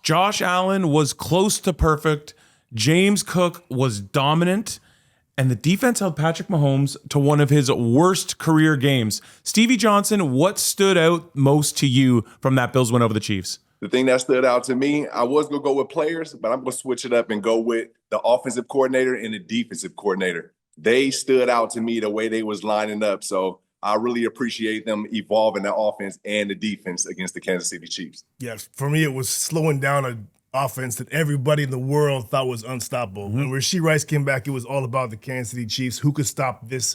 Josh Allen was close to perfect. James Cook was dominant. And the defense held Patrick Mahomes to one of his worst career games. Stevie Johnson, what stood out most to you from that Bills win over the Chiefs? The thing that stood out to me, I was going to go with players, but I'm going to switch it up and go with the offensive coordinator and the defensive coordinator. They stood out to me the way they was lining up. So I really appreciate them evolving the offense and the defense against the Kansas City Chiefs. Yes, for me, it was slowing down an offense that everybody in the world thought was unstoppable. When Rashee Rice came back, it was all about the Kansas City Chiefs. Who could stop this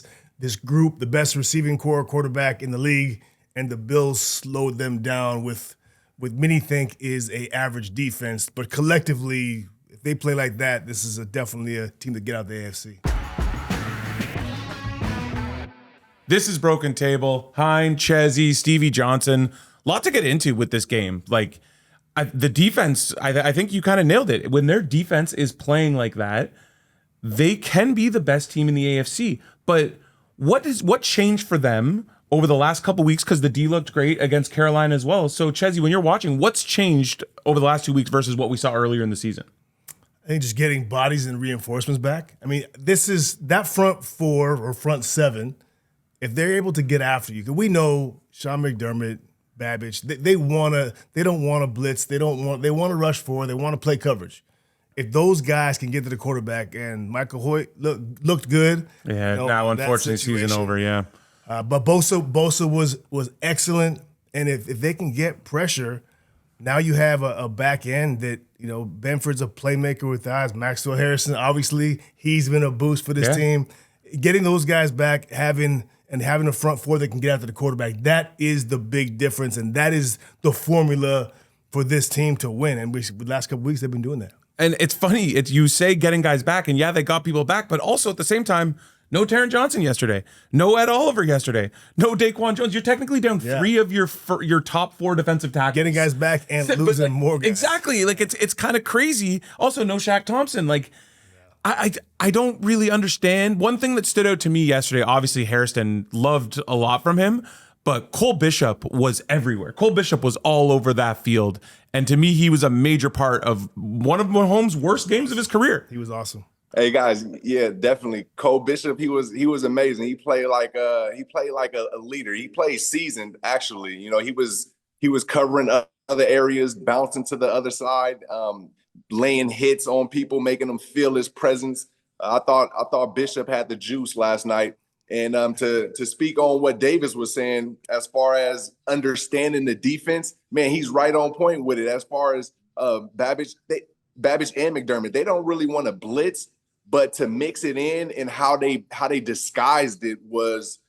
group, the best receiving core quarterback in the league, and the Bills slowed them down with many think is a average defense. But collectively, if they play like that, this is definitely a team to get out of the AFC. This is Broken Table. Hein, Chezzy, Stevie Johnson. A lot to get into with this game. Like, the defense, I think you kind of nailed it. When their defense is playing like that, they can be the best team in the AFC. But what changed for them over the last couple weeks? Because the D looked great against Carolina as well. So, Chezzy, when you're watching, what's changed over the last 2 weeks versus what we saw earlier in the season? I think just getting bodies and reinforcements back. I mean, this is that front four or front seven. If they're able to get after you, because we know Sean McDermott, Babbage, they don't want to blitz. They want to rush forward. They want to play coverage. If those guys can get to the quarterback, and Michael Hoyt looked good. Yeah, now unfortunately season over. Yeah, but Bosa was excellent, and if they can get pressure, now you have a back end that Benford's a playmaker with eyes. Maxwell Hairston, obviously, he's been a boost for this team. Getting those guys back, having a front four that can get after the quarterback, that is the big difference, and that is the formula for this team to win. And the last couple weeks, they've been doing that. And it's funny, you say getting guys back, and yeah, they got people back, but also at the same time, no Taron Johnson yesterday, no Ed Oliver yesterday, no Daquan Jones. You're technically down three of your top four defensive tackles. Getting guys back and losing more guys. Exactly. Like, it's kind of crazy. Also, no Shaq Thompson. Like, I don't really understand. One thing that stood out to me yesterday, obviously Hairston loved a lot from him, but Cole Bishop was everywhere. Cole Bishop was all over that field. And to me, he was a major part of one of Mahomes' worst games of his career. He was awesome. Hey guys, yeah, definitely. Cole Bishop, he was amazing. He played like a leader. He played seasoned, actually. He was covering other areas, bouncing to the other side, laying hits on people, making them feel his presence. I thought Bishop had the juice last night. And to speak on what Davis was saying as far as understanding the defense, man, he's right on point with it. As far as Babbage and McDermott, they don't really want to blitz, but to mix it in and how they disguised it was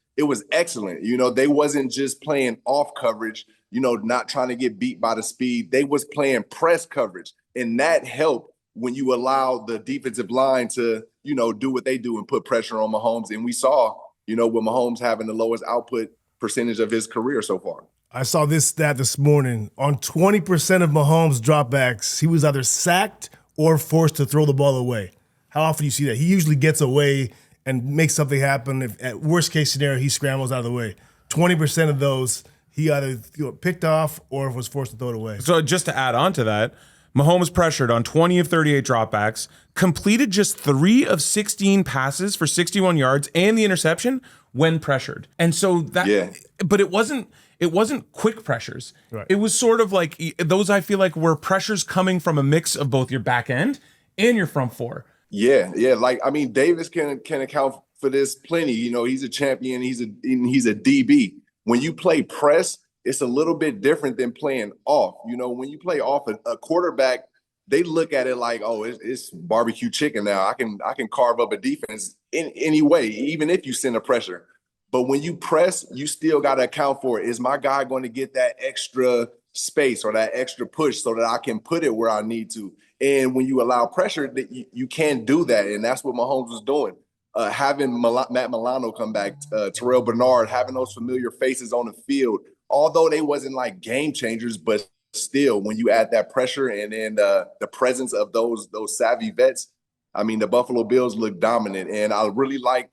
excellent. They wasn't just playing off coverage, not trying to get beat by the speed. They was playing press coverage. And that helped when you allow the defensive line to, do what they do and put pressure on Mahomes. And we saw, with Mahomes having the lowest output percentage of his career so far. I saw this stat this morning. On 20% of Mahomes' dropbacks, he was either sacked or forced to throw the ball away. How often do you see that? He usually gets away and makes something happen. If, at worst case scenario, he scrambles out of the way. 20% of those, he either picked off or was forced to throw it away. So just to add on to that, Mahomes pressured on 20 of 38 dropbacks, completed just 3 of 16 passes for 61 yards and the interception when pressured. And so but it wasn't quick pressures. Right. It was sort of like those, I feel like, were pressures coming from a mix of both your back end and your front four. Yeah. Like, I mean, Davis can account for this plenty. He's a champion. He's a DB. When you play press, it's a little bit different than playing off. When you play off a quarterback, they look at it like, oh, it's barbecue chicken now. I can carve up a defense in any way, even if you send a pressure. But when you press, you still got to account for it. Is my guy going to get that extra space or that extra push so that I can put it where I need to? And when you allow pressure, you can't do that. And that's what Mahomes was doing. Having Matt Milano come back, Terrell Bernard, having those familiar faces on the field, although they wasn't like game changers, but still, when you add that pressure and then the presence of those savvy vets, I mean, the Buffalo Bills look dominant. And I really like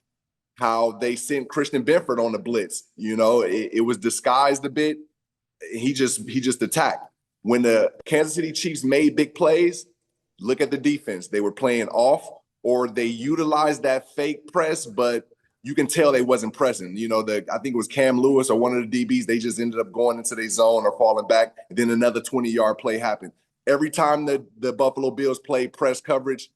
how they sent Christian Benford on the blitz. It was disguised a bit. He just attacked. When the Kansas City Chiefs made big plays, look at the defense. They were playing off, or they utilized that fake press, but you can tell they wasn't pressing. I think it was Cam Lewis or one of the DBs. They just ended up going into their zone or falling back. And then another 20-yard play happened. Every time the Buffalo Bills played press coverage,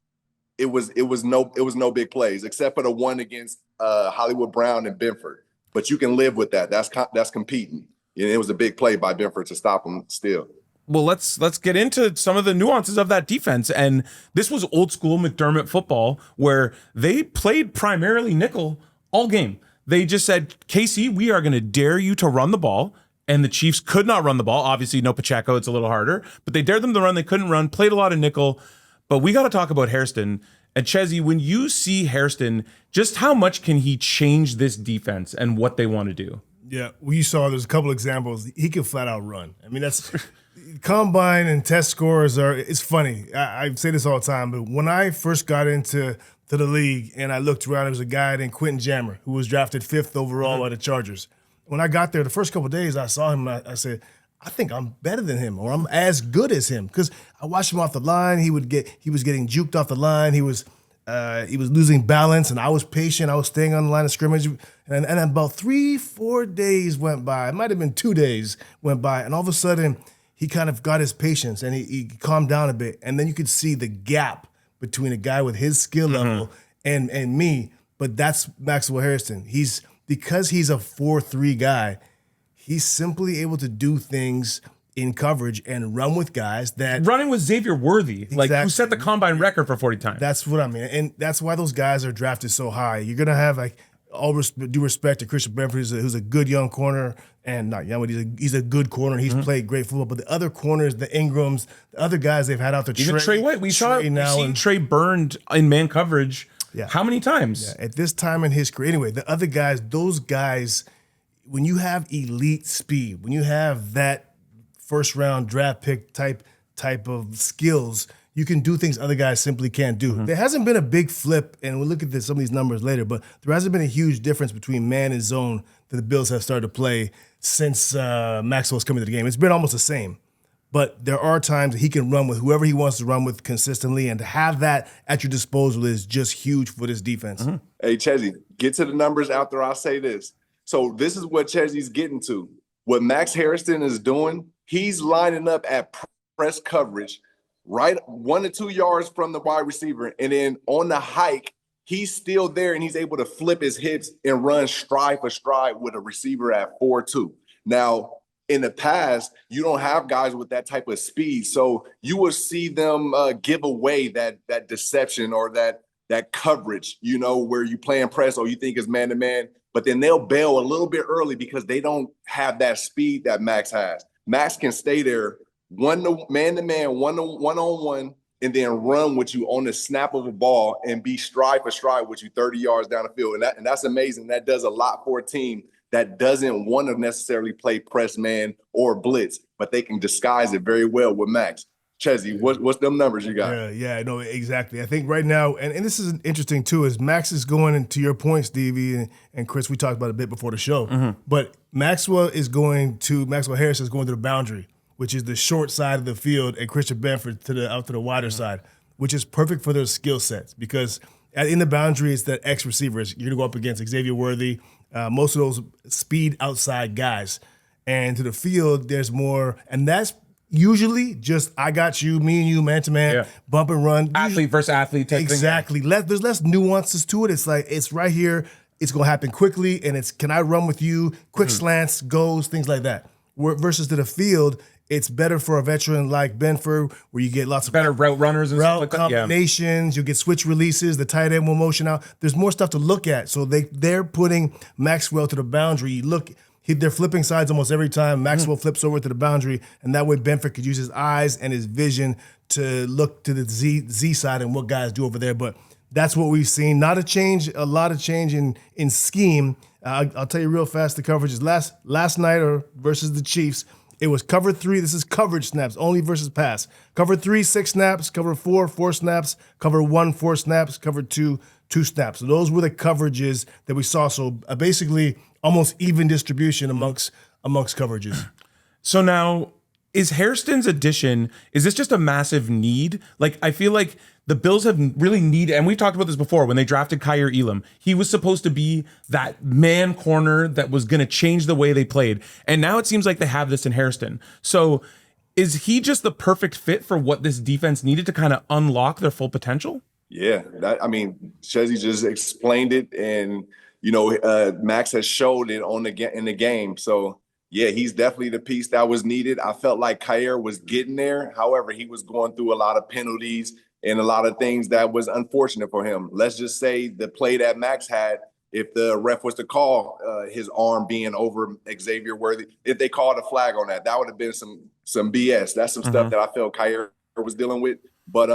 it was no big plays, except for the one against Hollywood Brown and Benford. But you can live with that. That's competing. It was a big play by Benford to stop him still. Well, let's get into some of the nuances of that defense. And this was old school McDermott football, where they played primarily nickel all game. They just said, KC, we are going to dare you to run the ball. And the Chiefs could not run the ball. Obviously, no Pacheco. It's a little harder. But they dared them to run. They couldn't run. Played a lot of nickel. But we got to talk about Hairston. And Chezzy, when you see Hairston, just how much can he change this defense and what they want to do? Yeah, you saw there's a couple examples. He can flat out run. I mean, that's combine and test scores it's funny. I say this all the time, but when I first got into the league and I looked around, there was a guy named Quentin Jammer who was drafted 5th overall by the Chargers. When I got there, the first couple of days, I saw him and I said, I think I'm better than him, or I'm as good as him, because I watched him off the line. He was getting juked off the line. He was losing balance, and I was patient. I was staying on the line of scrimmage, and about 3-4 days went by. It might have been 2 days went by, and all of a sudden he kind of got his patience and he calmed down a bit, and then you could see the gap between a guy with his skill level and me. But that's Maxwell Hairston. Because he's a 4-3 guy, he's simply able to do things in coverage and run with guys that... Running with Xavier Worthy, who set the combine record for 40 times. That's what I mean. And that's why those guys are drafted so high. You're going to have, due respect to Christian Benford, who's a good young corner, and not young, but he's a good corner. He's played great football. But the other corners, the Ingrams, the other guys they've had out there... Even Trey White. We've seen Trey burned in man coverage... Yeah. How many times? Yeah, at this time in his career. Anyway, the other guys, those guys, when you have elite speed, when you have that first-round draft pick type of skills, you can do things other guys simply can't do. There hasn't been a big flip, and we'll look at some of these numbers later, but there hasn't been a huge difference between man and zone that the Bills have started to play since Maxwell's coming to the game. It's been almost the same. But there are times that he can run with whoever he wants to run with consistently, and to have that at your disposal is just huge for this defense. Hey, Chezzy, get to the numbers after I say this. So this is what Chezzy's getting to. What Max Hairston is doing, he's lining up at press coverage right 1 to 2 yards from the wide receiver, and then on the hike, he's still there, and he's able to flip his hips and run stride for stride with a receiver at 4.2. Now, in the past, you don't have guys with that type of speed. So you will see them give away that deception or that coverage, where you playing press or you think it's man-to-man, but then they'll bail a little bit early because they don't have that speed that Max has. Max can stay there man-to-man, one-on-one, and then run with you on the snap of a ball and be stride for stride with you 30 yards down the field. And that's amazing. That does a lot for a team that doesn't want to necessarily play press man or blitz, but they can disguise it very well with Max. Chezzy, what's them numbers you got? Yeah, no, exactly. I think right now, and this is interesting too, is Max is going, and to your point, Stevie and Chris, we talked about it a bit before the show, but Maxwell Harris is going to the boundary, which is the short side of the field, and Christian Benford out to the wider side, which is perfect for their skill sets, because in the boundary, it's that X receivers. You're going to go up against Xavier Worthy, most of those speed outside guys. And to the field, there's more, and that's usually just I got you, me and you, man-to-man, bump and run. Athlete versus athlete type exactly. thing. There's less nuances to it. It's like, it's right here. It's going to happen quickly, and it's, can I run with you? Quick slants, goes, things like that. Versus to the field, it's better for a veteran like Benford, where you get lots of better route runners and route stuff like combinations. You get switch releases. The tight end will motion out. There's more stuff to look at. So they're putting Maxwell to the boundary. You look, they're flipping sides almost every time. Maxwell flips over to the boundary, and that way Benford could use his eyes and his vision to look to the Z side and what guys do over there. But that's what we've seen. Not a lot of change in scheme. I'll tell you real fast. The coverage is last night or versus the Chiefs. It was cover 3. This is coverage snaps only versus pass. Cover 3, 6 snaps. Cover 4, 4 snaps. Cover 1, 4 snaps. Cover 2, 2 snaps. So those were the coverages that we saw. So basically almost even distribution amongst coverages. So now Is Hairston's addition, is this just a massive need? Like, I feel like the Bills have really needed, and we've talked about this before, when they drafted Kyer Elam, he was supposed to be that man corner that was going to change the way they played. And now it seems like they have this in Hairston. So is he just the perfect fit for what this defense needed to kind of unlock their full potential? Yeah, Chezzy just explained it, and Max has showed it in the game. So yeah, he's definitely the piece that was needed. I felt like Kyer was getting there. However, he was going through a lot of penalties and a lot of things that was unfortunate for him. Let's just say the play that Max had, if the ref was to call his arm being over Xavier Worthy, if they called a flag on that, that would have been some BS. That's some stuff that I felt Kyer was dealing with. But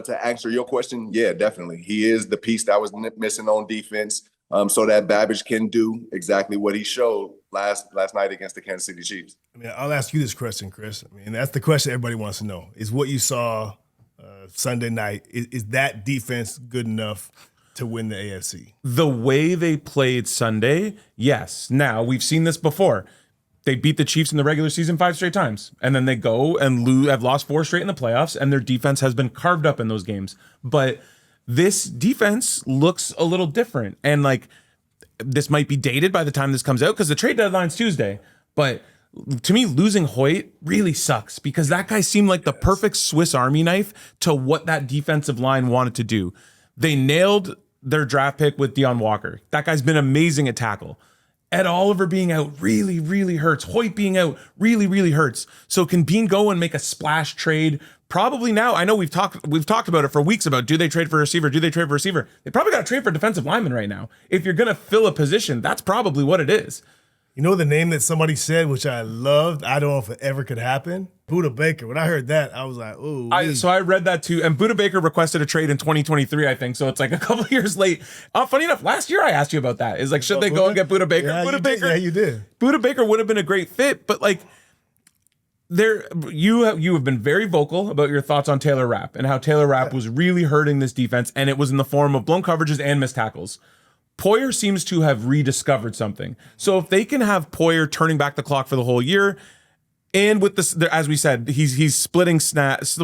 to answer your question, yeah, definitely. He is the piece that was missing on defense. So that Babbage can do exactly what he showed last night against the Kansas City Chiefs. I mean, I'll ask you this question, Chris. I mean, that's the question everybody wants to know: is what you saw Sunday night, is that defense good enough to win the AFC? The way they played Sunday, yes. Now, we've seen this before. They beat the Chiefs in the regular season 5 straight times, and then they go and have lost 4 straight in the playoffs, and their defense has been carved up in those games. But this defense looks a little different, and like, this might be dated by the time this comes out because the trade deadline's Tuesday. But to me, losing Hoyt really sucks because that guy seemed like the perfect Swiss Army knife to what that defensive line wanted to do. They nailed their draft pick with Deion Walker. That guy's been amazing at tackle. Ed Oliver being out really, really hurts. Hoyt being out really, really hurts. So can Bean go and make a splash trade? Probably now. I know we've talked about it for weeks about, do they trade for a receiver? Do they trade for a receiver? They probably got to trade for a defensive lineman right now. If you're going to fill a position, that's probably what it is. You know the name that somebody said, which I loved? I don't know if it ever could happen. Buda Baker. When I heard that, I was like, oh. So I read that too. And Buda Baker requested a trade in 2023, I think. So it's like a couple years late. Funny enough, last year I asked you about that. Is like, should they go and get Buda Baker? Yeah, Buda Baker. Yeah, you did. Buda Baker would have been a great fit, but like, you have been very vocal about your thoughts on Taylor Rapp and how Taylor Rapp was really hurting this defense, and it was in the form of blown coverages and missed tackles. Poyer seems to have rediscovered something. So if they can have Poyer turning back the clock for the whole year, and with this, as we said, he's splitting snaps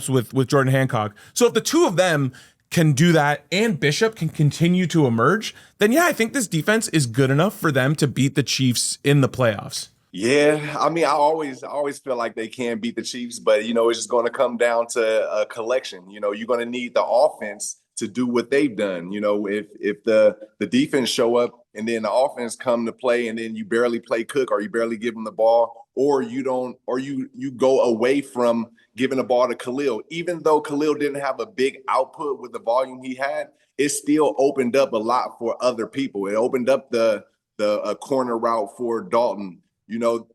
with Jordan Hancock. So if the two of them can do that and Bishop can continue to emerge, then yeah, I think this defense is good enough for them to beat the Chiefs in the playoffs. Yeah, I mean, I always feel like they can beat the Chiefs, but it's just going to come down to a collection. You're going to need the offense to do what they've done. If the defense show up and then the offense come to play and then you barely play Cook or you barely give them the ball, or you don't, or you go away from giving the ball to Khalil, even though Khalil didn't have a big output with the volume he had, it still opened up a lot for other people. It opened up the corner route for Dalton.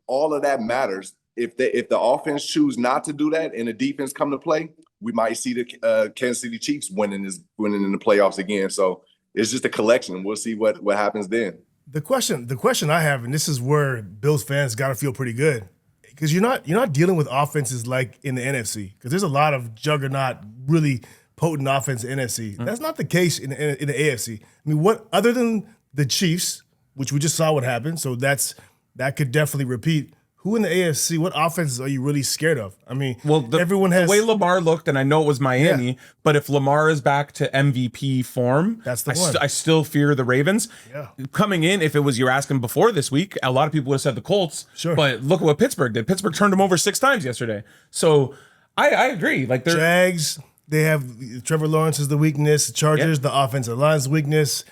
All of that matters. If the offense choose not to do that and the defense come to play, we might see the Kansas City Chiefs winning in the playoffs again. So it's just a collection. We'll see what happens then. The question I have, and this is where Bills fans got to feel pretty good, because you're not dealing with offenses like in the NFC, because there's a lot of juggernaut, really potent offense in the NFC. Mm-hmm. That's not the case in the AFC. I mean, what other than the Chiefs, which we just saw what happened, so that could definitely repeat. Who in the AFC, what offenses are you really scared of? I mean, everyone has... The way Lamar looked, and I know it was Miami, but if Lamar is back to MVP form, that's the one. I still fear the Ravens. Yeah. Coming in, if it was you're asking before this week, a lot of people would have said the Colts. Sure. But look at what Pittsburgh did. Pittsburgh turned them over 6 times yesterday. So I agree. Like, they're... Jags, they have Trevor Lawrence is the weakness. Chargers, the offensive line's weakness.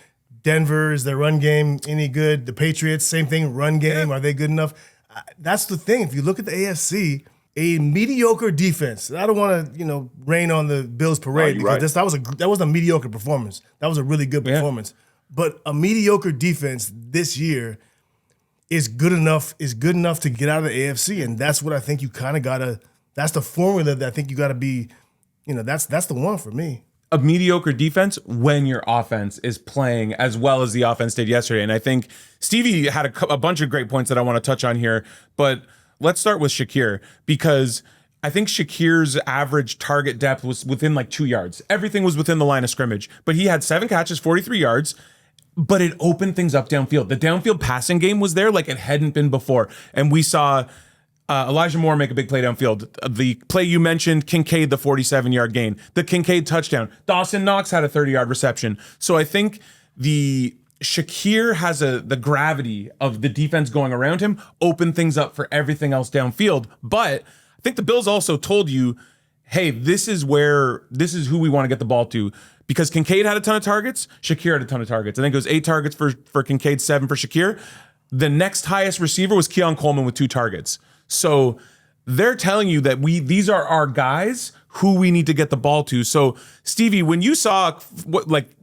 Denver, is their run game any good? The Patriots, same thing, run game. Are they good enough? That's the thing. If you look at the AFC, a mediocre defense. I don't want to, rain on the Bills parade because that was a mediocre performance. That was a really good performance. But a mediocre defense this year is good enough to get out of the AFC, and that's what I think you kind of gotta. That's the formula that I think you gotta be. That's the one for me. A mediocre defense when your offense is playing as well as the offense did yesterday. And I think Stevie had a bunch of great points that I want to touch on here, but let's start with Shakir, because I think Shakir's average target depth was within like 2 yards. Everything was within the line of scrimmage, but he had 7 catches, 43 yards, but it opened things up downfield. The downfield passing game was there like it hadn't been before. And we saw Elijah Moore make a big play downfield. The play you mentioned, Kincaid, the 47-yard gain. The Kincaid touchdown. Dawson Knox had a 30-yard reception. So I think the Shakir has the gravity of the defense going around him, open things up for everything else downfield. But I think the Bills also told you, hey, this is who we want to get the ball to. Because Kincaid had a ton of targets, Shakir had a ton of targets. I think it was 8 targets for Kincaid, 7 for Shakir. The next highest receiver was Keon Coleman with 2 targets. So they're telling you that these are our guys who we need to get the ball to. So Stevie, when you saw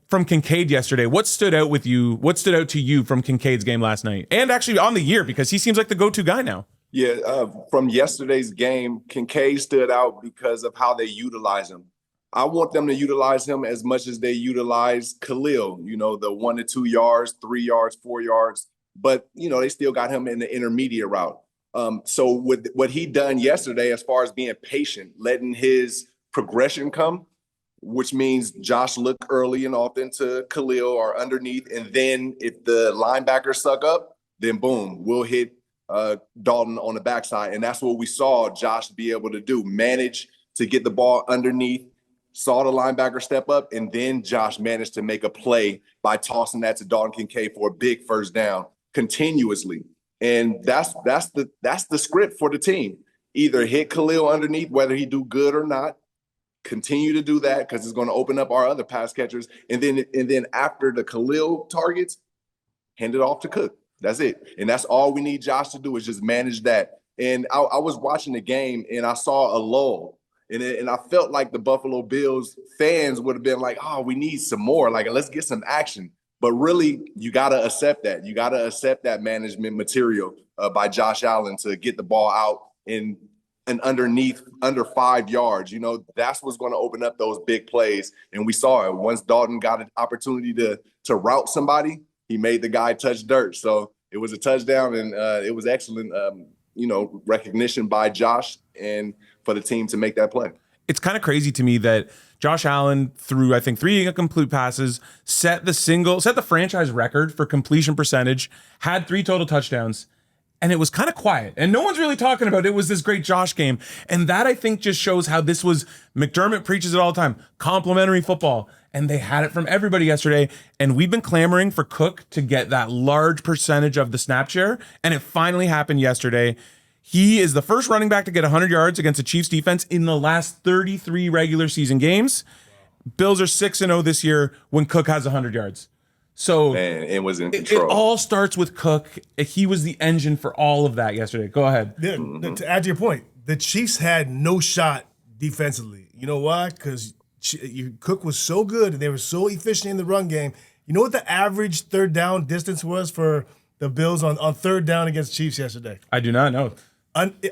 from Kincaid yesterday, what stood out with you? What stood out to you from Kincaid's game last night? And actually on the year, because he seems like the go-to guy now. Yeah, from yesterday's game, Kincaid stood out because of how they utilize him. I want them to utilize him as much as they utilize Khalil, the 1 to 2 yards, 3 yards, 4 yards. But, they still got him in the intermediate route. So with what he done yesterday, as far as being patient, letting his progression come, which means Josh look early and often to Khalil or underneath. And then if the linebackers suck up, then boom, we'll hit Dalton on the backside. And that's what we saw Josh be able to do, manage to get the ball underneath, saw the linebacker step up, and then Josh managed to make a play by tossing that to Dalton Kincaid for a big first down continuously. And that's the script for the team. Either hit Khalil underneath, whether he do good or not, continue to do that because it's going to open up our other pass catchers. And then after the Khalil targets, hand it off to Cook. That's it. And that's all we need Josh to do is just manage that. And I was watching the game and I saw a lull. And I felt like the Buffalo Bills fans would have been like, oh, we need some more. Like, let's get some action. But really, you got to accept that. You got to accept that management material by Josh Allen to get the ball out in and underneath under 5 yards. That's what's going to open up those big plays. And we saw it. Once Dalton got an opportunity to route somebody, he made the guy touch dirt. So it was a touchdown, and it was excellent, recognition by Josh and for the team to make that play. It's kind of crazy to me that Josh Allen threw, I think, 3 incomplete passes, set the franchise record for completion percentage, had 3 total touchdowns, and it was kind of quiet. And no one's really talking about it was this great Josh game. And that, I think, just shows how this was, McDermott preaches it all the time, complimentary football. And they had it from everybody yesterday. And we've been clamoring for Cook to get that large percentage of the snap share. And it finally happened yesterday. He is the first running back to get 100 yards against the Chiefs defense in the last 33 regular season games. Bills are 6-0 this year when Cook has 100 yards. So man, it was in control. It all starts with Cook. He was the engine for all of that yesterday. Go ahead. Yeah, to add to your point, the Chiefs had no shot defensively. You know why? Because Cook was so good and they were so efficient in the run game. You know what the average third down distance was for the Bills on third down against Chiefs yesterday? I do not know.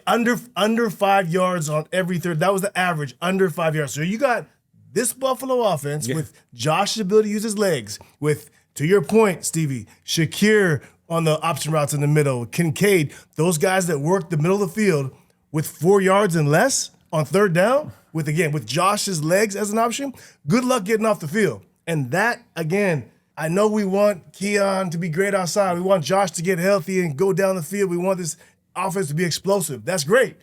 Under 5 yards on every third. That was the average, under 5 yards. So you got this Buffalo offense with Josh's ability to use his legs, with, to your point, Stevie, Shakir on the option routes in the middle, Kincaid, those guys that work the middle of the field with 4 yards and less on third down, with Josh's legs as an option. Good luck getting off the field. And that, again, I know we want Keon to be great outside. We want Josh to get healthy and go down the field. We want this offense to be explosive. That's great.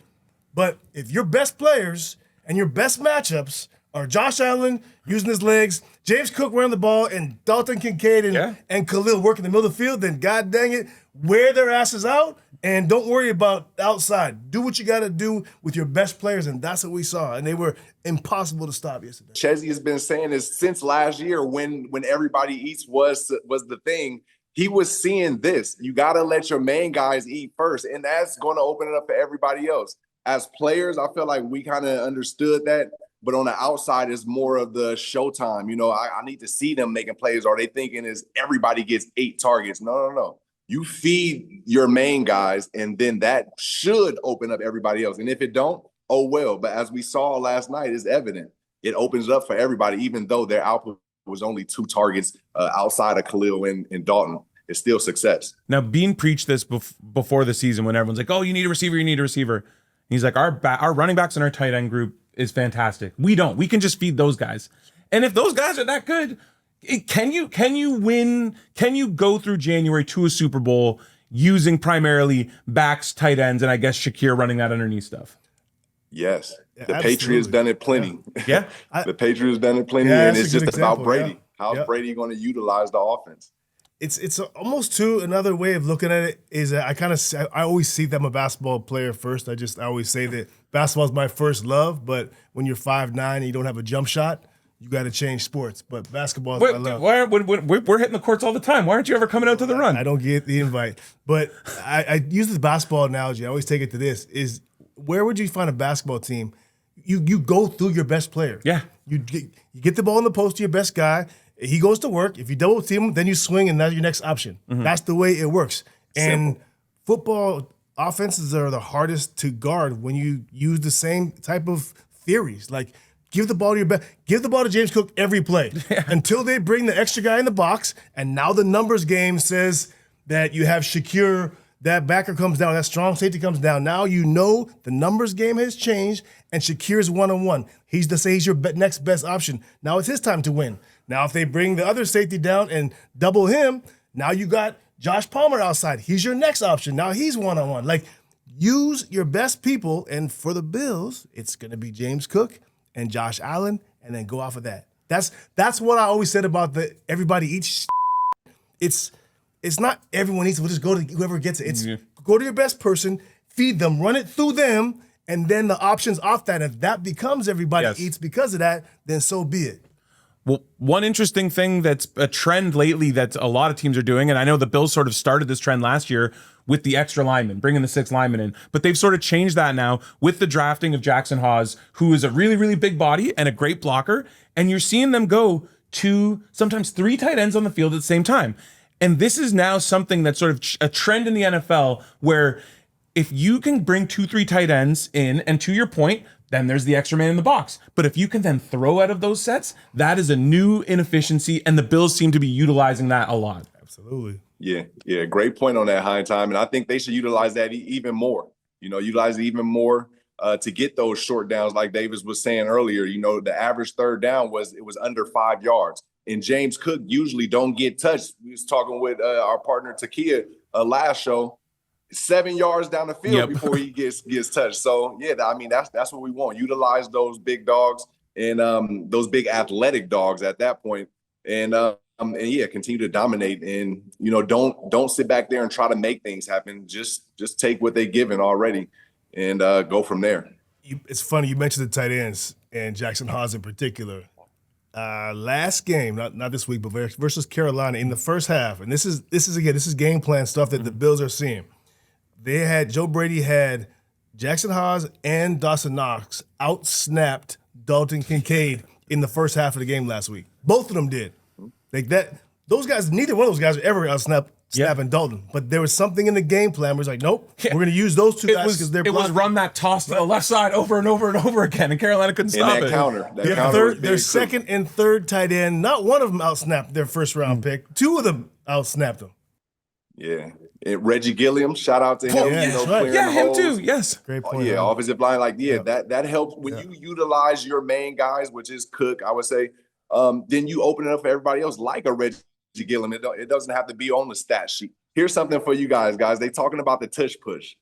But if your best players and your best matchups are Josh Allen using his legs, James Cook running the ball, and Dalton Kincaid and Khalil working the middle of the field, then God dang it, wear their asses out and don't worry about outside. Do what you got to do with your best players, and that's what we saw. And they were impossible to stop yesterday. Chezzy has been saying this since last year when everybody eats was the thing. He was seeing this. You got to let your main guys eat first, and that's going to open it up for everybody else. As players, I feel like we kind of understood that, but on the outside, it's more of the showtime. I need to see them making plays. Or they thinking is everybody gets 8 targets? No. You feed your main guys, and then that should open up everybody else. And if it don't, oh well. But as we saw last night, it's evident. It opens up for everybody, even though their output was only 2 targets outside of Khalil and Dalton. It's still success. Now, Bean preached this before the season when everyone's like, oh, you need a receiver. He's like, our running backs and our tight end group is fantastic. We don't. We can just feed those guys. And if those guys are that good, can you win? Can you go through January to a Super Bowl using primarily backs, tight ends, and I guess Shakir running that underneath stuff. Yes. The Absolutely. Patriots done it plenty. Yeah. The Patriots done it plenty, Yeah, and that's it's a good just example, about Brady. yeah. How's Yep. Brady going to utilize the offense? It's almost too another way of looking at it is that I always see that I'm a basketball player first. I always say that basketball is my first love, but when you're 5'9" and you don't have a jump shot, you got to change sports. But basketball is my love. We're hitting the courts all the time. Why aren't you ever coming out to the run? I don't get the invite, but I use the basketball analogy. I always take it to this: is where would you find a basketball team? You go through your best player. Yeah. You get the ball in the post to your best guy. He goes to work. If you double team him, then you swing, and that's your next option. Mm-hmm. That's the way it works. And Simple. football offenses are the hardest to guard when you use the same type of theories. Like give the ball to your best. Give the ball to James Cook every play until they bring the extra guy in the box. And now the numbers game says that you have Shakir. That backer comes down, that strong safety comes down. Now you know the numbers game has changed, and Shakir's one-on-one. He's your next best option. Now it's his time to win. Now if they bring the other safety down and double him, now you got Josh Palmer outside. He's your next option. Now he's one-on-one. Like use your best people, and for the Bills, it's going to be James Cook and Josh Allen, and then go off of that. That's what I always said about everybody eats. It's not everyone eats. We'll just go to whoever gets it. It's go to your best person, feed them, run it through them, and then the options off that. If that becomes everybody eats because of that, then so be it. Well, one interesting thing that's a trend lately that a lot of teams are doing, and I know the Bills sort of started this trend last year with the extra lineman, bringing the 6 linemen in, but they've sort of changed that now with the drafting of Jackson Hawes, who is a really, really big body and a great blocker, and you're seeing them go to sometimes 3 tight ends on the field at the same time. And this is now something that's sort of a trend in the NFL where if you can bring 2-3 tight ends in, and to your point, then there's the extra man in the box. But if you can then throw out of those sets, that is a new inefficiency, and the Bills seem to be utilizing that a lot. Absolutely. Yeah, great point on that, Hein time. And I think they should utilize that even more. Utilize it even more to get those short downs, like Davis was saying earlier. The average third down was under 5 yards. And James Cook usually don't get touched. We was talking with our partner Takia last show, 7 yards down the field before he gets touched. So yeah, I mean that's what we want. Utilize those big dogs and those big athletic dogs at that point, and continue to dominate. And don't sit back there and try to make things happen. Just take what they're given already and go from there. It's funny you mentioned the tight ends and Jackson Hawes in particular. Last game, not this week, but versus Carolina in the first half, and this is game plan stuff that the Bills are seeing. Joe Brady had Jackson Hawes and Dawson Knox out-snapped Dalton Kincaid in the first half of the game last week. Both of them did. Like that. Those guys, neither one of those guys ever out-snapping Dalton. But there was something in the game plan where it's like, nope, we're going to use those two guys because they're blocking. It was run that toss to the left side over and over and over again, and Carolina couldn't stop it. Their second and third tight end, not one of them out-snapped their first-round pick. 2 of them out-snapped them. Yeah. And Reggie Gilliam, shout out to him. Him too. Yes. Great point. Offensive line, that helps when you utilize your main guys, which is Cook, I would say. Then you open it up for everybody else, like a Reggie Gilliam. It doesn't have to be on the stat sheet. Here's something for you guys. They talking about the tush push.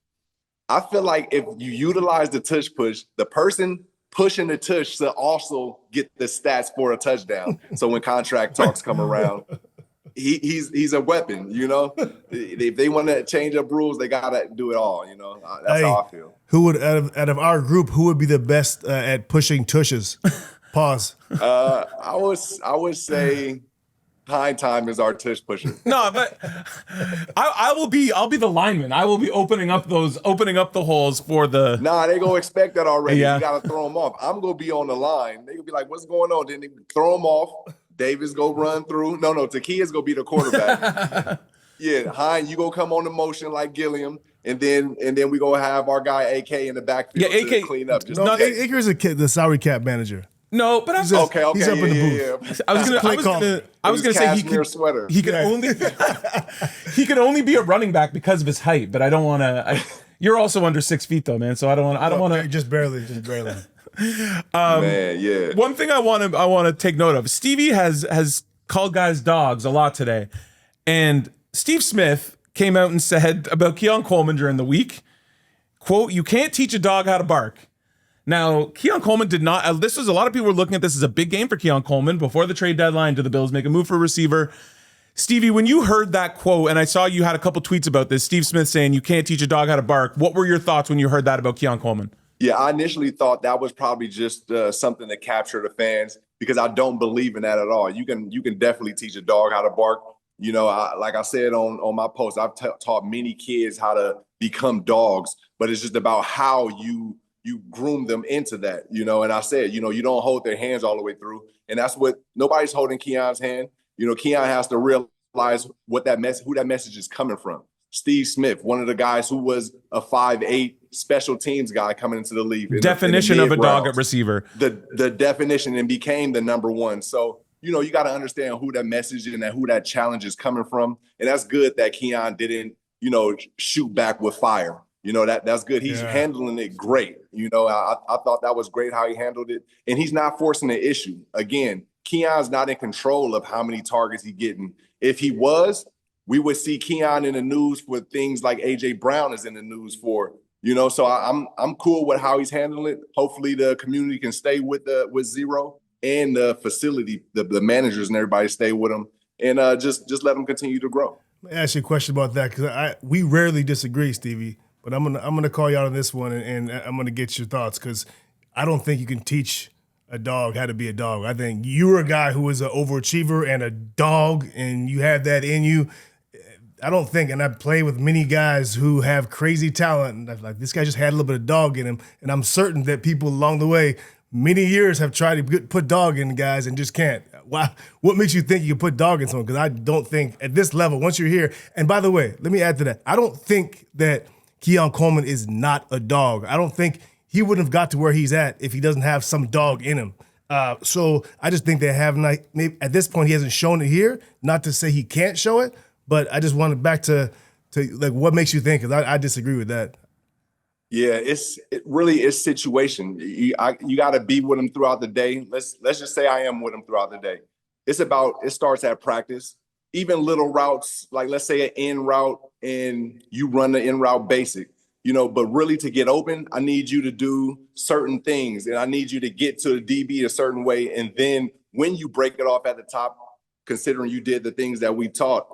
I feel like if you utilize the tush push, the person pushing the tush to also get the stats for a touchdown. So when contract talks come around, he's a weapon, If they want to change up rules, they gotta do it all, That's how I feel. Who would out of our group, who would be the best at pushing tushes? Pause. I would say Hein time is our tush pusher. No, but I'll be the lineman. I will be opening up the holes for the. Nah, they gonna expect that already. Yeah. You gotta throw them off. I'm gonna be on the line. They gonna be like, "What's going on?" Then they throw them off. Davis go run through. No, Takia's gonna be the quarterback. Yeah, Hein, you gonna come on the motion like Gilliam, and then we gonna have our guy AK in the backfield to clean up. Aker's the salary cap manager. No, but he's up in the booth. I was gonna say he could only be a running back because of his height, but I don't want to. You're also under 6 feet though, man. So I don't want to. Just barely. Man, yeah. One thing I want to take note of. Stevie has called guys dogs a lot today, and Steve Smith came out and said about Keon Coleman during the week, quote, "You can't teach a dog how to bark." Now, Keon Coleman did not, this was a lot of people were looking at this as a big game for Keon Coleman before the trade deadline. Did the Bills make a move for a receiver? Stevie, when you heard that quote, and I saw you had a couple tweets about this, Steve Smith saying you can't teach a dog how to bark. What were your thoughts when you heard that about Keon Coleman? Yeah, I initially thought that was probably just something to capture the fans because I don't believe in that at all. You can definitely teach a dog how to bark. You know, like I said on my post, I've taught many kids how to become dogs, but it's just about how you groom them into that, you know. And I said, you know, you don't hold their hands all the way through. And that's what nobody's holding Keon's hand. You know, Keon has to realize who that message is coming from. Steve Smith, one of the guys who was a 5'8" special teams guy coming into the league. Definition of a dog at receiver. The definition, and became the number one. So, you know, you got to understand who that message and who that challenge is coming from. And that's good that Keon didn't, you know, shoot back with fire. You know, that's good. He's handling it great. You know, I thought that was great how he handled it. And he's not forcing the issue. Again, Keon's not in control of how many targets he's getting. If he was, we would see Keon in the news for things like A.J. Brown is in the news for, you know. So I'm cool with how he's handling it. Hopefully the community can stay with Zero, and the facility, the managers and everybody stay with him, and just let them continue to grow. Let me ask you a question about that, because we rarely disagree, Stevie. But I'm gonna call you out on this one, and I'm gonna get your thoughts, because I don't think you can teach a dog how to be a dog. I think you're a guy who is an overachiever and a dog, and you have that in you. I don't think, and I play with many guys who have crazy talent, and I'm like, this guy just had a little bit of dog in him, and I'm certain that people along the way, many years, have tried to put dog in guys and just can't. Why? What makes you think you can put dog in someone? Because I don't think at this level, once you're here, and by the way, let me add to that, I don't think that Keon Coleman is not a dog. I don't think he wouldn't have got to where he's at if he doesn't have some dog in him. So I just think they have not, maybe at this point he hasn't shown it here, not to say he can't show it, but I just wanted back to like what makes you think, because I disagree with that. Yeah, it really is situation. You got to be with him throughout the day. Let's just say I am with him throughout the day. It starts at practice. Even little routes, like let's say an in route and you run the in route basic, you know, but really to get open, I need you to do certain things and I need you to get to the DB a certain way. And then when you break it off at the top, considering you did the things that we taught,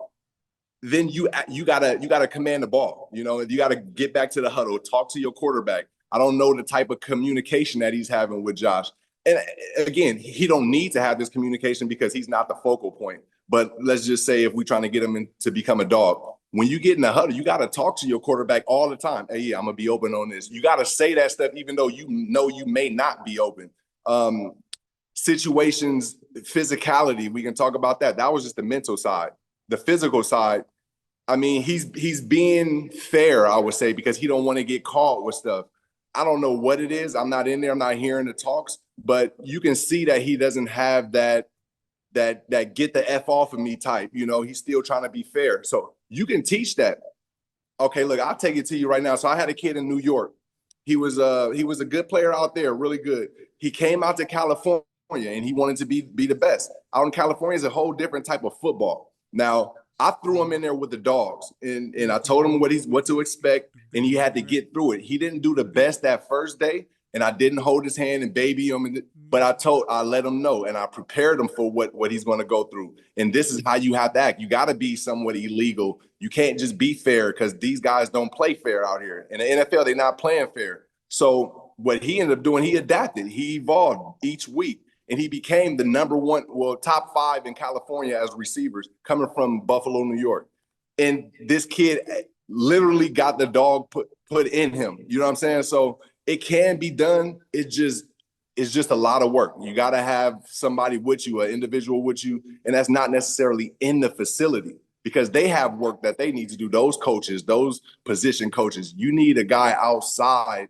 then you gotta command the ball. You know, you gotta get back to the huddle, talk to your quarterback. I don't know the type of communication that he's having with Josh. And again, he don't need to have this communication because he's not the focal point. But let's just say if we're trying to get him to become a dog, when you get in the huddle, you got to talk to your quarterback all the time. Hey, yeah, I'm going to be open on this. You got to say that stuff even though you know you may not be open. Situations, physicality, we can talk about that. That was just the mental side. The physical side, I mean, he's being fair, I would say, because he don't want to get caught with stuff. I don't know what it is. I'm not in there. I'm not hearing the talks. But you can see that he doesn't have that get the F off of me type. You know, he's still trying to be fair. So you can teach that. Okay, look, I'll take it to you right now. So I had a kid in New York. He was a good player out there, really good. He came out to California and he wanted to be the best. Out in California is a whole different type of football. Now, I threw him in there with the dogs and I told him what to expect, and he had to get through it. He didn't do the best that first day, and I didn't hold his hand and baby him, but I let him know, and I prepared him for what he's going to go through. And this is how you have to act. You got to be somewhat illegal. You can't just be fair, because these guys don't play fair out here. In the NFL, they're not playing fair. So what he ended up doing, he adapted. He evolved each week. And he became the number one, top 5 in California as receivers coming from Buffalo, New York. And this kid literally got the dog put in him. You know what I'm saying? So it can be done. It's just a lot of work. You got to have somebody with you, an individual with you. And that's not necessarily in the facility, because they have work that they need to do. Those coaches, those position coaches, you need a guy outside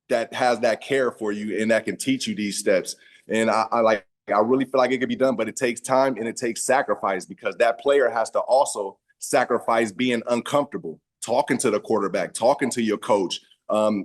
that has that care for you and that can teach you these steps. And I really feel like it could be done, but it takes time and it takes sacrifice, because that player has to also sacrifice being uncomfortable, talking to the quarterback, talking to your coach,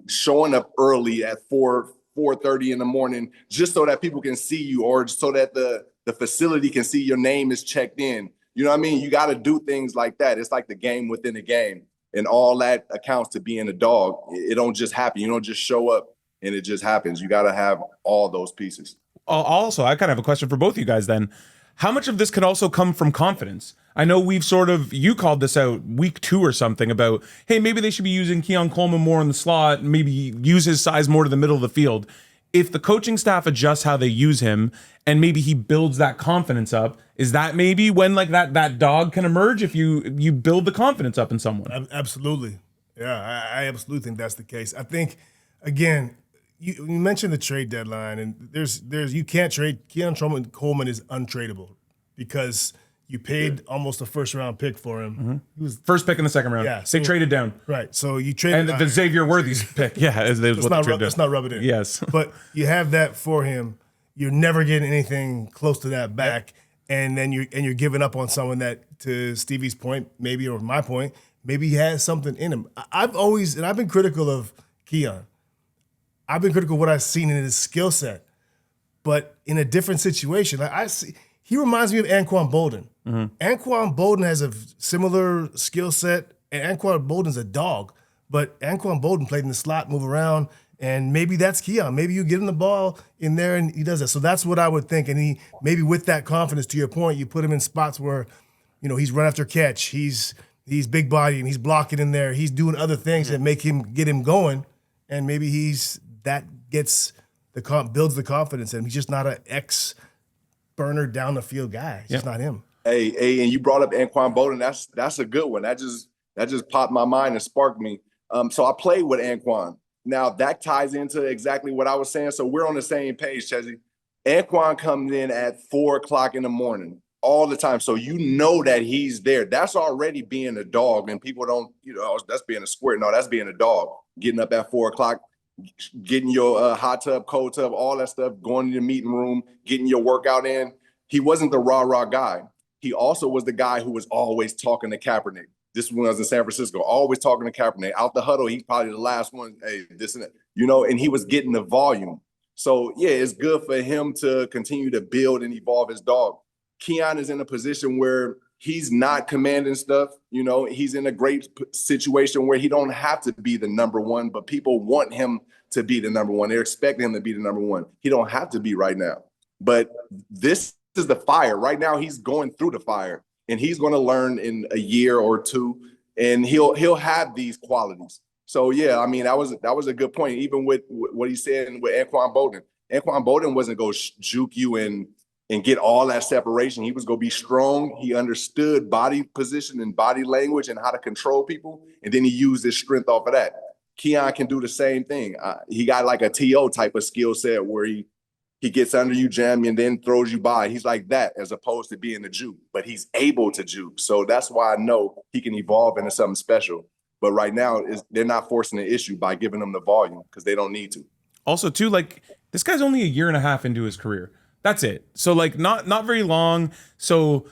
showing up early at 4:30 in the morning, just so that people can see you, or so that the facility can see your name is checked in. You know what I mean? You got to do things like that. It's like the game within the game, and all that accounts to being a dog. It don't just happen. You don't just show up and it just happens. You got to have all those pieces. Also, I kind of have a question for both of you guys then. How much of this can also come from confidence? I know you called this out week 2 or something about, hey, maybe they should be using Keon Coleman more in the slot, maybe use his size more to the middle of the field. If the coaching staff adjusts how they use him and maybe he builds that confidence up, is that maybe when like that dog can emerge if you build the confidence up in someone? Absolutely. Yeah, I absolutely think that's the case. I think, again, you mentioned the trade deadline, and there's you can't trade. Keon Coleman is untradeable because you paid almost a first-round pick for him. Mm-hmm. He was first pick in the second round. Yeah, they traded down. Right. So you traded and the Xavier Worthy's pick. Yeah, let's not rub it in. Yes, but you have that for him. You're never getting anything close to that back, and then you're giving up on someone that, to Stevie's point, maybe, or my point, maybe he has something in him. I've been critical of Keon. I've been critical of what I've seen in his skill set, but in a different situation. He reminds me of Anquan Bolden. Mm-hmm. Anquan Bolden has a similar skill set, and Anquan Bolden's a dog, but Anquan Bolden played in the slot, move around, and maybe that's Keon. Maybe you get him the ball in there and he does that. So that's what I would think. And he, maybe with that confidence, to your point, you put him in spots where, he's run after catch, he's big body and he's blocking in there, he's doing other things that get him going, and maybe builds the confidence, and he's just not an burner down the field guy. It's just not him. Hey, and you brought up Anquan Bolden. That's a good one. That just popped my mind and sparked me. So I played with Anquan. Now that ties into exactly what I was saying. So we're on the same page, Chezzy. Anquan comes in at 4:00 in the morning all the time. So you know that he's there. That's already being a dog. And people don't, that's being a squirt. No, that's being a dog. Getting up at 4:00, getting your hot tub, cold tub, all that stuff, going to the meeting room, getting your workout in. He wasn't the rah-rah guy. He also was the guy who was always talking to Kaepernick. This was when I was in San Francisco, always talking to Kaepernick. Out the huddle, he's probably the last one, hey, this and that, and he was getting the volume. So, yeah, it's good for him to continue to build and evolve his dog. Keon is in a position where he's not commanding stuff. He's in a great situation where he don't have to be the number one, but people want him to be the number one. They're expecting him to be the number one. He don't have to be right now. But this is the fire. Right now, he's going through the fire, and he's going to learn in a year or two, and he'll have these qualities. So, yeah, I mean, that was a good point, even with what he said with Anquan Bolden. Anquan Bolden wasn't going to juke you and get all that separation. He was going to be strong. He understood body position and body language and how to control people, and then he used his strength off of that. Keon can do the same thing. He got like a T.O. type of skill set where he gets under you, jam you, and then throws you by. He's like that as opposed to being a juke, but he's able to juke. So that's why I know he can evolve into something special. But right now, they're not forcing the issue by giving him the volume because they don't need to. Also, too, like, this guy's only a year and a half into his career. That's it. So, like, not very long. So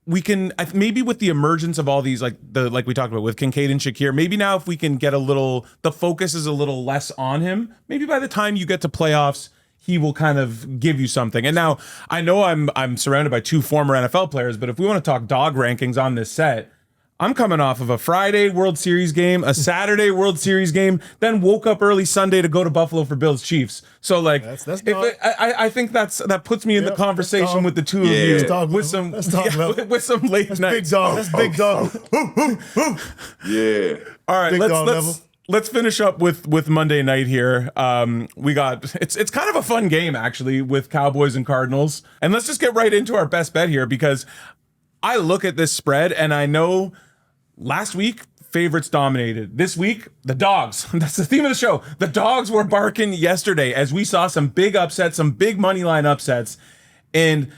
we can, maybe with the emergence of all these, like we talked about with Kincaid and Shakir, maybe now if we can get the focus is a little less on him, maybe by the time you get to playoffs, he will kind of give you something. And now I know I'm surrounded by 2 former NFL players, but if we want to talk dog rankings on this set, I'm coming off of a Friday World Series game, a Saturday World Series game, then woke up early Sunday to go to Buffalo for Bills Chiefs. So like, I think that puts me in the conversation with the two of you with some late night. Big dog. That's big dog. Yeah. All right. Let's finish up with Monday night here. We got it's kind of a fun game actually with Cowboys and Cardinals, and let's just get right into our best bet here because I look at this spread and I know last week favorites dominated. This week the dogs. That's the theme of the show. The dogs were barking yesterday as we saw some big upsets, some big money line upsets, and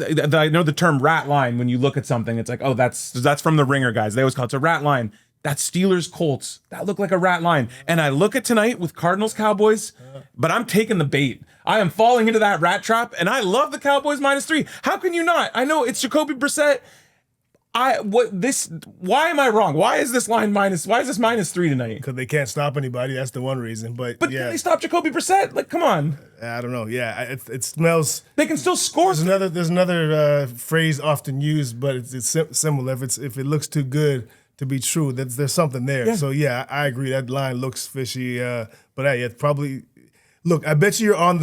I know the term rat line when you look at something. It's like, oh, that's from the Ringer guys. They always call it a rat line. That Steelers Colts, that looked like a rat line. And I look at tonight with Cardinals Cowboys, but I'm taking the bait. I am falling into that rat trap, and I love the Cowboys -3. How can you not? I know it's Jacoby Brissett. Why am I wrong? Why is this -3 tonight? Because they can't stop anybody. That's the one reason. But yeah, can they stop Jacoby Brissett? Like, come on. I don't know. Yeah, it smells. They can still score. There's another phrase often used, but it's similar. If it looks too good to be true, there's something there. Yeah. So yeah, I agree. That line looks fishy. But hey, it's probably. Look, I bet you're on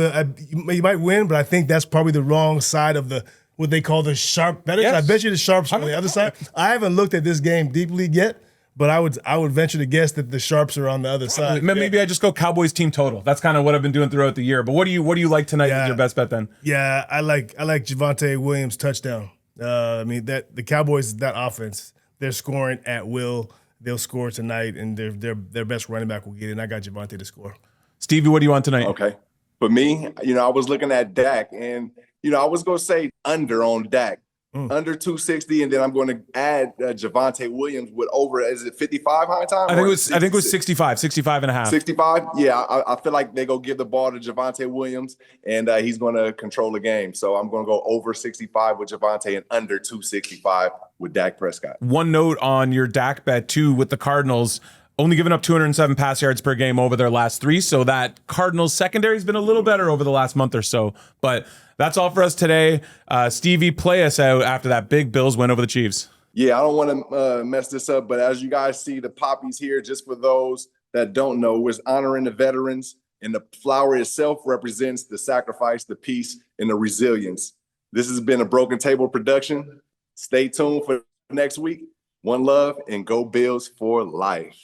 you might win, but I think that's probably the wrong side of what they call the sharp bettors. Yes. I bet you the sharps are on the other side. I haven't looked at this game deeply yet, but I would venture to guess that the sharps are on the other side. Maybe I just go Cowboys team total. That's kind of what I've been doing throughout the year. But what do you like tonight as your best bet then? Yeah, I like Javonte Williams touchdown. I mean the Cowboys, that offense, they're scoring at will. They'll score tonight, and their best running back will get in. I got Javonte to score. Stevie, what do you want tonight? Okay. For me, I was looking at Dak, and I was going to say under on Dak, under 260, and then I'm going to add Javonte Williams with over. Is it 55 high time? I think it was 65 and a half. 65. Yeah, I feel like they go give the ball to Javonte Williams, and he's going to control the game. So I'm going to go over 65 with Javonte and under 265 with Dak Prescott. One note on your Dak bet too with the Cardinals. Only giving up 207 pass yards per game over their last 3, so that Cardinals secondary has been a little better over the last month or so. But that's all for us today. Stevie, play us out after that big Bills win over the Chiefs. Yeah, I don't want to mess this up, but as you guys see, the poppies here, just for those that don't know, we're honoring the veterans, and the flower itself represents the sacrifice, the peace, and the resilience. This has been a Broken Table production. Stay tuned for next week. One love, and go Bills for life.